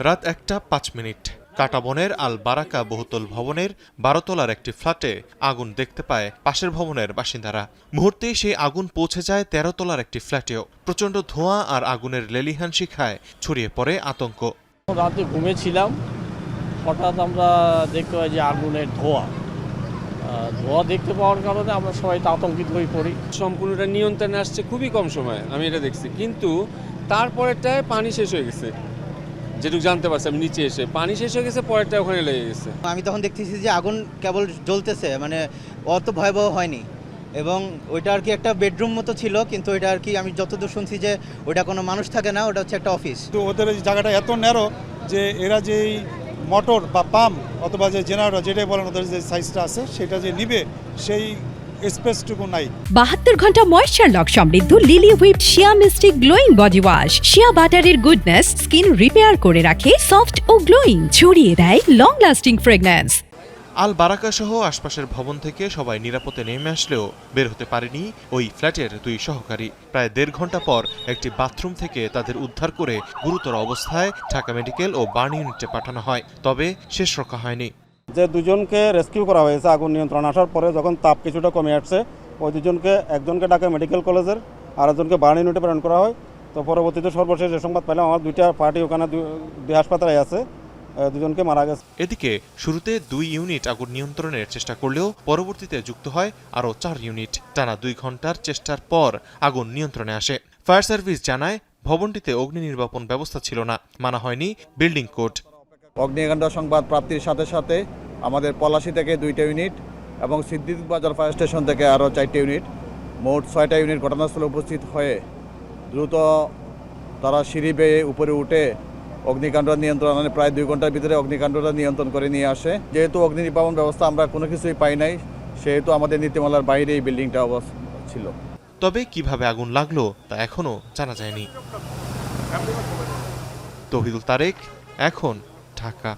রাত 1:05 কাটাবনের আল বারাকা বহুতল ভবনের 12 তলার একটি ফ্ল্যাটে আগুন দেখতে পায় পাশের ভবনের বাসিন্দারা। মুহূর্তেই সেই আগুন পৌঁছে যায় 13 তলার একটি ফ্ল্যাটেও। প্রচণ্ড ধোঁয়া আর আগুনের লেলিহান শিখায় ছড়িয়ে পড়ে আতঙ্ক। রাতে ঘুমিয়েছিলাম, হঠাৎ আমরা দেখতে পাই যে আগুনের ধোঁয়া দেখতে পাওয়ার কারণে আমরা সবাই আতঙ্কিত হয়ে পড়ি। সম্পূর্ণটা নিয়ন্ত্রণে আসছে খুবই কম সময়ে, আমি এটা দেখছি, কিন্তু তারপরেরটায় পানি শেষ হয়ে গেছে। যেটুকু জানতে পারছি আমি নিচে এসে পানি শেষ হয়ে গেছে, পরেরটা ওখানে লেগে গেছে। আমি তখন দেখতেছি যে আগুন কেবল জ্বলতেছে, মানে অত ভয়াবহ হয়নি। এবং ওইটা আর কি একটা বেডরুম মতো ছিল, কিন্তু ওইটা আর কি আমি যতদূর শুনছি যে ওইটা কোনো মানুষ থাকে না, ওটা হচ্ছে একটা অফিস। তো ওদের জায়গাটা এত ন্যারো যে এরা যেই মোটর বা পাম্প অথবা যে জেনারেটর যেটাই বলেন ওদের যে সাইজটা আছে সেটা যে নিবে সেই স্পেসটুকু নাই। 72 ঘন্টা ময়েশ্চার লক সমৃদ্ধ লিলি হুইপড শিয়া মিস্টিক গ্লোয়িং বডি ওয়াশ। শিয়া বাটারের গুডনেস স্কিন রিপেয়ার করে রাখে সফট ও গ্লোয়িং, ছড়িয়ে দেয় লং লাস্টিং ফ্রেগন্যান্স। আল বারাকা সহ আশপাশের ভবন থেকে সবাই নিরাপদে নেমে আসলেও বের হতে পারেনি ওই ফ্ল্যাটের 2 সহকারী। প্রায় 1.5 ঘন্টা পর একটি বাথরুম থেকে তাদের উদ্ধার করে গুরুতর অবস্থায় ঢাকা মেডিকেল ও বার্ন ইউনিটে পাঠানো হয়, তবে শেষ রক্ষা হয়নি। যে দুজনকে রেস্কিউ করা হয়েছে আগুন নিয়ন্ত্রণ আসার পরে, যখন তাপ কিছুটা কমে আসছে, ওই দুজনকে, একজনকে ঢাকা মেডিকেল কলেজের আর একজনকে বার্ন ইউনিটে প্রেরণ করা হয়। তো পরবর্তীতে সর্বশেষ যে সংবাদ পেলাম, আমার 2টা পার্টি ওখানে 2 হাসপাতালে আছে, দুজনকে মারা গেছে। এদিকে শুরুতে 2 ইউনিট আগুন নিয়ন্ত্রণের চেষ্টা করলেও পরবর্তীতে যুক্ত হয় আরও 4 ইউনিট। টানা 2 ঘন্টার চেষ্টার পর আগুন নিয়ন্ত্রণে আসে। ফায়ার সার্ভিস জানায় ভবনটিতে অগ্নি নির্বাপন ব্যবস্থা ছিল না, মানা হয়নি বিল্ডিং কোড। অগ্নিকাণ্ড সংবাদ প্রাপ্তির সাথে সাথে আমাদের পলাশী থেকে 2টা ইউনিট এবং সিদ্দিক বাজার ফায়ার স্টেশন থেকে আরও 4টা ইউনিট, মোট 6টা ইউনিট ঘটনাস্থলে উপস্থিত হয়ে দ্রুত তারা সিঁড়ি বেয়ে উপরে উঠে অগ্নিকাণ্ড নিয়ন্ত্রণ, মানে প্রায় 2 ঘন্টার ভিতরে অগ্নিকাণ্ডটা নিয়ন্ত্রণ করে নিয়ে আসে। যেহেতু অগ্নি নির্বাপন ব্যবস্থা আমরা কোনো কিছুই পাই নাই, সেহেতু আমাদের নীতিমালার বাইরে এই বিল্ডিংটা অবস্থা ছিল। তবে কিভাবে আগুন লাগলো তা এখনও জানা যায়নি। তৌহিদুল তারেক, এখন, ঢাকা।